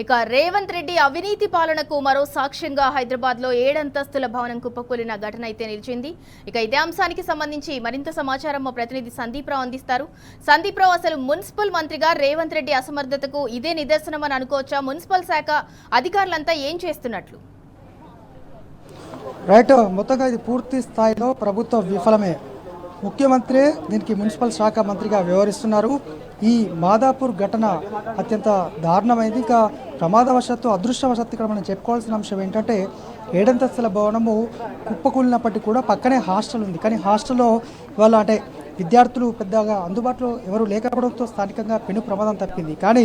ఇక రేవంత్ రెడ్డి అవినీతి పాలనకు మరో సాక్ష్యంగా హైదరాబాద్ లో 7 అంతస్తుల భవనం కుప్పకూలిన ఘటన అయితే నిలిచింది. ఇక ఇదే అంశానికి సంబంధించి మరింత సమాచారం మా ప్రతినిధి సందీప్ రావు అందిస్తారు. సందీప్ రావు, అసలు మున్సిపల్ మంత్రిగా రేవంత్ రెడ్డి అసమర్థతకు ఇదే నిదర్శనమని అనుకోవచ్చా? మున్సిపల్ శాఖ అధికారులంతా ఏం చేస్తున్నట్లు? రైట్, మొత్తంగా ఇది పూర్తి స్థాయిలో ప్రభుత్వ విఫలమే. ముఖ్యమంత్రి దీనికి మున్సిపల్ శాఖ మంత్రిగా వ్యవహరిస్తున్నారు. ఈ మాదాపూర్ ఘటన అత్యంత దారుణమైంది. ఇక ప్రమాదవశాత్తు అదృష్టవశాత్తు ఇక్కడ మనం చెప్పుకోవాల్సిన అంశం ఏంటంటే, 7 అంతస్తుల భవనము కుప్పకూలినప్పటికీ కూడా పక్కనే హాస్టల్ ఉంది. కానీ హాస్టల్లో ఇవాళ అంటే విద్యార్థులు పెద్దగా అందుబాటులో ఎవరు లేకపోవడంతో స్థానికంగా పెను ప్రమాదం తప్పింది. కానీ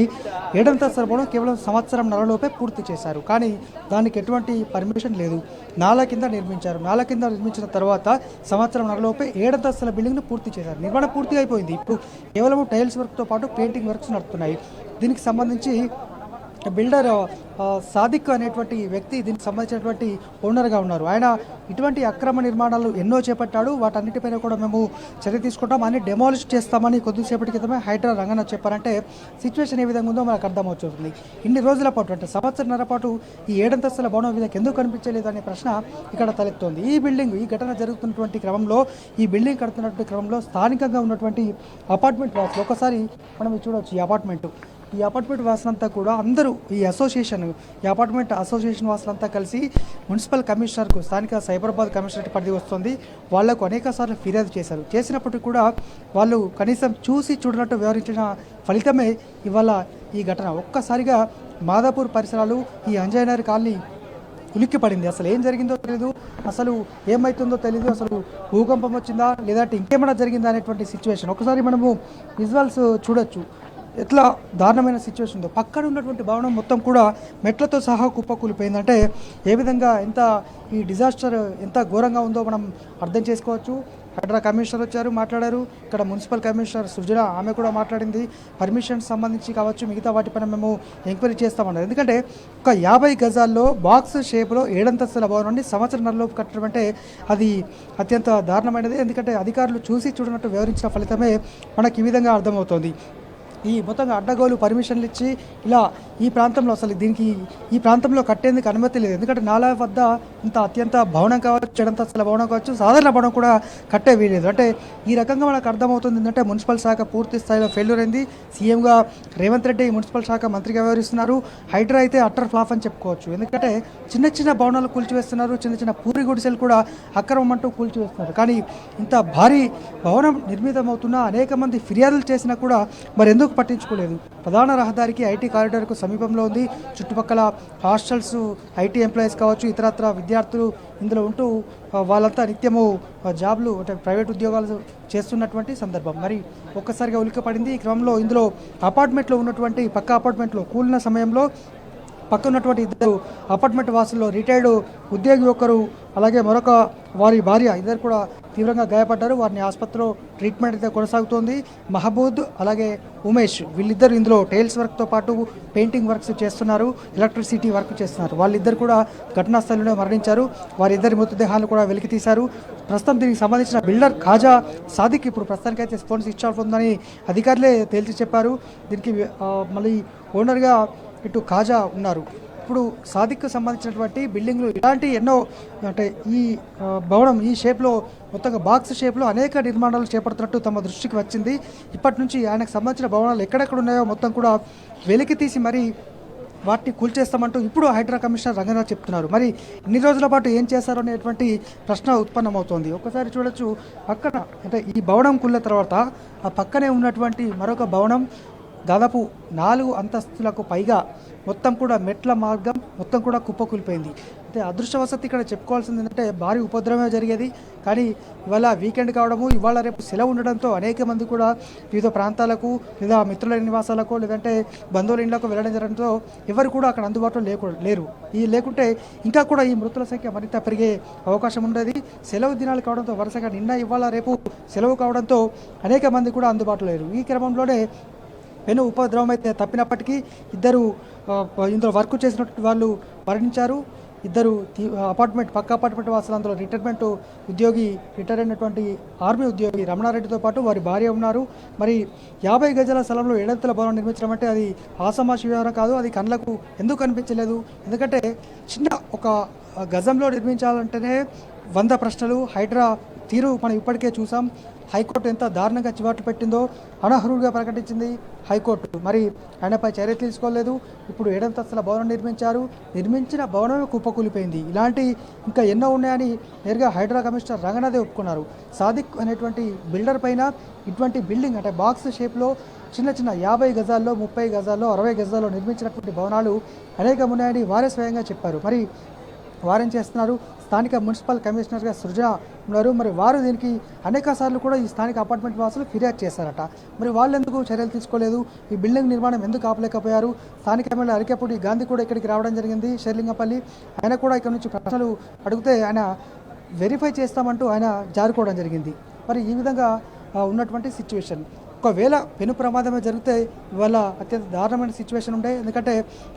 7 అంతస్తుల భవనం కేవలం సంవత్సరం నరలోపే పూర్తి చేశారు. కానీ దానికి ఎటువంటి పర్మిషన్ లేదు. నాలా కింద నిర్మించారు. నాలా కింద నిర్మించిన తర్వాత సంవత్సరం నరలోపే 7 అంతస్తుల బిల్డింగ్ను పూర్తి చేశారు. నిర్మాణం పూర్తి అయిపోయింది. ఇప్పుడు కేవలం టైల్స్ వర్క్తో పాటు పెయింటింగ్ వర్క్స్ నడుస్తున్నాయి. దీనికి సంబంధించి బిల్డర్ సాదిక్ అనేటువంటి వ్యక్తి దీనికి సంబంధించినటువంటి ఓనర్గా ఉన్నారు. ఆయన ఇటువంటి అక్రమ నిర్మాణాలు ఎన్నో చేపట్టాడు. వాటన్నిటిపైన కూడా మేము చర్య తీసుకుంటాం, అన్ని డెమాలిష్ చేస్తామని కొద్దిసేపటి క్రితమే హైడ్రా రంగన చెప్పారంటే సిచ్యువేషన్ ఏ విధంగా ఉందో మనకు అర్థమవుతుంది. ఇన్ని రోజుల పాటు అంటే సంవత్సరంన్నర పాటు ఈ 7 అంతస్తుల భవనం మీద ఎందుకు కనిపించలేదు అనే ప్రశ్న ఇక్కడ తలెత్తుంది. ఈ ఘటన జరుగుతున్నటువంటి క్రమంలో, ఈ బిల్డింగ్ కడుతున్నటువంటి క్రమంలో స్థానికంగా ఉన్నటువంటి అపార్ట్మెంట్ వాసులు ఒకసారి మనం చూడవచ్చు. ఈ అపార్ట్మెంట్ వాసులంతా కూడా అందరూ ఈ అపార్ట్మెంట్ అసోసియేషన్ వాసులంతా కలిసి మున్సిపల్ కమిషనర్కు, స్థానిక సైబరాబాద్ కమిషనర్ పరిధి వస్తుంది, వాళ్లకు అనేక సార్లు ఫిర్యాదు చేశారు. చేసినప్పటికీ కూడా వాళ్ళు కనీసం చూసి చూడనట్టు వ్యవహరించిన ఫలితమే ఇవాళ ఈ ఘటన. ఒక్కసారిగా మాదాపూర్ పరిసరాలు, ఈ అంజయ్యనగర్ కాలనీ ఉలిక్కిపడింది. అసలు ఏం జరిగిందో తెలియదు, అసలు ఏమవుతుందో తెలియదు, అసలు భూకంపం వచ్చిందా లేదంటే ఇంకేమైనా జరిగిందా అనేటువంటి సిచ్యువేషన్. ఒకసారి మనము విజువల్స్ చూడొచ్చు, ఎట్లా దారుణమైన సిచ్యువేషన్ ఉందో. పక్కన ఉన్నటువంటి భవనం మొత్తం కూడా మెట్లతో సహా కుప్పకూలిపోయిందంటే ఏ విధంగా ఈ డిజాస్టర్ ఎంత ఘోరంగా ఉందో మనం అర్థం చేసుకోవచ్చు. హైడ్రా కమిషనర్ వచ్చారు, మాట్లాడారు. ఇక్కడ మున్సిపల్ కమిషనర్ సుజన, ఆమె కూడా మాట్లాడింది. పర్మిషన్స్ సంబంధించి కావచ్చు, మిగతా వాటిపైన మేము ఎంక్వైరీ చేస్తామన్నారు. ఎందుకంటే ఒక 50 గజాల్లో బాక్స్ షేప్లో 7 అంతస్తుల భవనాన్ని సంవత్సరంలోపు కట్టడం అంటే అది అత్యంత దారుణమైనది. ఎందుకంటే అధికారులు చూసి చూడనట్టు వ్యవహరించిన ఫలితమే మనకి ఈ విధంగా అర్థమవుతోంది. ఈ మొత్తంగా అడ్డగోలు పర్మిషన్లు ఇచ్చి ఇలా ఈ ప్రాంతంలో అసలు ఈ ప్రాంతంలో కట్టేందుకు అనుమతి లేదు. ఎందుకంటే నాలా వద్ద ఇంత అత్యంత భవనం కావచ్చు, 7 అంతస్తుల భవనం కావచ్చు, సాధారణ భవనం కూడా కట్టే వీలేదు. అంటే ఈ రకంగా మనకు అర్థమవుతుంది ఏంటంటే మున్సిపల్ శాఖ పూర్తి స్థాయిలో ఫెయిల్యూర్ అయింది. సీఎంగా రేవంత్ రెడ్డి మున్సిపల్ శాఖ మంత్రిగా వ్యవహరిస్తున్నారు. హైడ్రా అయితే అట్టర్ ఫ్లాప్ అని చెప్పుకోవచ్చు. ఎందుకంటే చిన్న భవనాలు కూల్చివేస్తున్నారు, చిన్న పూరి గుడిసెలు కూడా అక్రమం అంటూ కూల్చివేస్తున్నారు. కానీ ఇంత భారీ భవనం నిర్మితమవుతున్నా అనేక మంది ఫిర్యాదులు చేసినా కూడా మరి ఎందుకు పట్టించుకోలేదు. ప్రధాన రహదారికి ఐటీ కారిడార్కు సమీపంలో ఉంది. చుట్టుపక్కల హాస్టల్స్, ఐటీ ఎంప్లాయీస్ కావచ్చు, ఇతరత్ర విద్యార్థులు ఇందులో ఉంటూ వాళ్ళంతా నిత్యము జాబ్లు అంటే ప్రైవేట్ ఉద్యోగాలు చేస్తున్నటువంటి సందర్భం. మరి ఒక్కసారిగా ఉలిక్కిపడింది. ఈ క్రమంలో ఇందులో అపార్ట్మెంట్లో ఉన్నటువంటి పక్క అపార్ట్మెంట్లో కూలిన సమయంలో పక్క ఉన్నటువంటి 2 అపార్ట్మెంట్ వాసుల్లో రిటైర్డ్ ఉద్యోగి ఒకరు, అలాగే మరొక వారి భార్య, ఇద్దరు కూడా తీవ్రంగా గాయపడ్డారు. వారిని ఆసుపత్రిలో ట్రీట్మెంట్ అయితే కొనసాగుతోంది. మహబూద్ అలాగే ఉమేష్, వీళ్ళిద్దరు ఇందులో టైల్స్ వర్క్తో పాటు పెయింటింగ్ వర్క్స్ చేస్తున్నారు, ఎలక్ట్రిసిటీ వర్క్ చేస్తున్నారు. వాళ్ళిద్దరు కూడా ఘటనా స్థలంలో మరణించారు. వారిద్దరి మృతదేహాలు కూడా వెలికి తీశారు. ప్రస్తుతం దీనికి సంబంధించిన బిల్డర్ ఖాజా సాదిక్ ఇప్పుడు ప్రస్తుతానికైతే ఫోన్ స్విచ్ ఆఫ్ ఉందని అధికారులే తేల్చి చెప్పారు. దీనికి మళ్ళీ ఓనర్గా ఇటు ఖాజా ఉన్నారు. ఇప్పుడు సాదిక్కు సంబంధించినటువంటి బిల్డింగ్లు ఇలాంటి ఎన్నో అంటే ఈ భవనం ఈ షేప్లో మొత్తంగా బాక్స్ షేప్లో అనేక నిర్మాణాలు చేపడుతున్నట్టు తమ దృష్టికి వచ్చింది. ఇప్పటి నుంచి ఆయనకు సంబంధించిన భవనాలు ఎక్కడెక్కడ ఉన్నాయో మొత్తం కూడా వెలికి తీసి మరి వాటిని కూల్చేస్తామంటూ ఇప్పుడు హైడ్రా కమిషనర్ రంగనాథ్ చెప్తున్నారు. మరి ఇన్ని రోజుల పాటు ఏం చేశారు అనేటువంటి ప్రశ్న ఉత్పన్నమవుతోంది. ఒకసారి చూడొచ్చు, పక్కన అంటే ఈ భవనం కూలిన తర్వాత ఆ పక్కనే ఉన్నటువంటి మరొక భవనం దాదాపు 4 అంతస్తులకు పైగా మొత్తం కూడా మెట్ల మార్గం మొత్తం కూడా కుప్పకూలిపోయింది. అంటే అదృష్టవశాత్తు ఇక్కడ చెప్పుకోవాల్సింది ఏంటంటే భారీ ఉపద్రవమే జరిగేది. కానీ ఇవాళ వీకెండ్ కావడము, ఇవాళ రేపు సెలవు ఉండడంతో అనేక మంది కూడా వివిధ ప్రాంతాలకు లేదా మిత్రుల నివాసాలకు లేదంటే బంధువుల ఇళ్లకు వెళ్ళడం జరగడంతో ఎవరు కూడా అక్కడ అందుబాటులో లేరు. లేకుంటే ఇంకా కూడా ఈ మృతుల సంఖ్య మరింత పెరిగే అవకాశం ఉండేది. సెలవు దినాలు కావడంతో వరుసగా నిన్న ఇవాళ రేపు సెలవు కావడంతో అనేక మంది కూడా అందుబాటులో లేరు. ఈ క్రమంలోనే పెను ఉపద్రవం అయితే తప్పినప్పటికీ 2 ఇందులో వర్క్ చేసినటువంటి వాళ్ళు మరణించారు. ఇద్దరు అపార్ట్మెంట్ పక్క అపార్ట్మెంట్ వాసులు, అందులో రిటైర్ అయినటువంటి ఆర్మీ ఉద్యోగి రమణారెడ్డితో పాటు వారి భార్య ఉన్నారు. మరి 50 గజాల స్థలంలో 7 అంతస్తుల భవనం నిర్మించడం అంటే అది ఆసమాషి వ్యవహారం కాదు. అది కళ్ళకు ఎందుకు కనిపించలేదు? ఎందుకంటే చిన్న ఒక గజంలో నిర్మించాలంటేనే 100 ప్రశ్నలు. హైడ్రా తీరు మనం ఇప్పటికే చూసాం. హైకోర్టు ఎంత దారుణంగా చివాట్లు పెట్టిందో, అనర్హుడిగా ప్రకటించింది హైకోర్టు. మరి ఆయనపై చర్య తీసుకోలేదు. ఇప్పుడు 7 అంతస్తుల భవనం నిర్మించిన భవనమే కుప్పకూలిపోయింది. ఇలాంటి ఇంకా ఎన్నో ఉన్నాయని నేరుగా హైడ్రా కమిషనర్ రంగనాథే ఒప్పుకున్నారు. సాదిక్ అనేటువంటి బిల్డర్ పైన ఇటువంటి బిల్డింగ్ అంటే బాక్స్ షేప్లో చిన్న 50 గజాల్లో, 30 గజాల్లో, 60 గజాల్లో నిర్మించినటువంటి భవనాలు అనేకం ఉన్నాయని వారే స్వయంగా చెప్పారు. మరి వారేం చేస్తున్నారు? స్థానిక మున్సిపల్ కమిషనర్గా సృజన ఉన్నారు. మరి వారు దీనికి అనేక సార్లు కూడా ఈ స్థానిక అపార్ట్మెంట్ వాసులు ఫిర్యాదు చేశారట. మరి వాళ్ళు ఎందుకు చర్యలు తీసుకోలేదు? ఈ బిల్డింగ్ నిర్మాణం ఎందుకు ఆపలేకపోయారు? స్థానిక ఎమ్మెల్యే అరికెపూడి గాంధీ కూడా ఇక్కడికి రావడం జరిగింది, షేర్లింగపల్లి. ఆయన కూడా ఇక్కడ నుంచి ప్రశ్నలు అడిగితే ఆయన వెరిఫై చేస్తామంటూ ఆయన జారుకోవడం జరిగింది. మరి ఈ విధంగా ఉన్నటువంటి సిచ్యువేషన్. ఒకవేళ పెను ప్రమాదమే జరిగితే ఇవాళ అత్యంత దారుణమైన సిచ్యువేషన్ ఉండే. ఎందుకంటే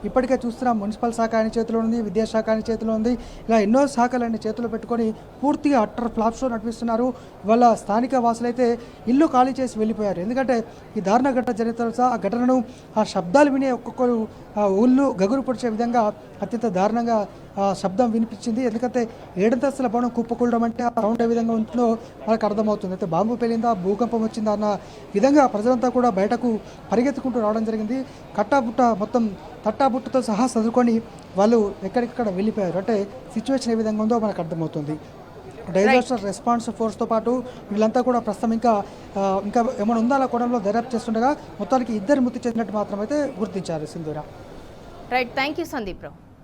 ఇప్పటికే చూస్తున్నాం, మున్సిపల్ శాఖ ఆయన చేతిలో ఉంది, విద్యాశాఖ ఆయన చేతిలో ఉంది. ఇలా ఎన్నో శాఖలు ఆయన చేతిలో పెట్టుకొని పూర్తిగా అట్టర్ ఫ్లాప్ షో నడిపిస్తున్నారు. ఇవాళ స్థానిక వాసులైతే ఇల్లు ఖాళీ చేసి వెళ్ళిపోయారు. ఎందుకంటే ఈ దారుణ ఘటన జరిగిన తర్వాత ఆ ఘటనను, ఆ శబ్దాలు వినే ఒక్కొక్కరు ఊళ్ళు గగురు పొడిచే విధంగా అత్యంత దారుణంగా శబ్దం వినిపించింది. ఎందుకంటే 7 అంతస్తుల భవనం కుప్పకూలడం అంటే ఆ సౌండ్ ఏ విధంగా ఉంటుందో మనకు అర్థమవుతుంది. అయితే బాంబు పేలిందా, భూకంపం వచ్చిందా అన్న విధంగా ప్రజలంతా కూడా బయటకు పరిగెత్తుకుంటూ రావడం జరిగింది. కట్టాబుట్ట మొత్తం తట్టాబుట్టతో సహా చదువుకొని వాళ్ళు ఎక్కడికక్కడ వెళ్ళిపోయారు. అంటే సిచ్యువేషన్ ఏ విధంగా ఉందో మనకు అర్థమవుతుంది. డిజాస్టర్ రెస్పాన్స్ ఫోర్స్తో పాటు వీళ్ళంతా కూడా ప్రస్తుతం ఇంకా ఏమైనా ఉందా అలా కోణంలో దర్యాప్తు చేస్తుండగా మొత్తానికి 2 మృతి చెందినట్టు మాత్రమైతే గుర్తించారు. Sindhura. Right, thank you Sandeep Rao.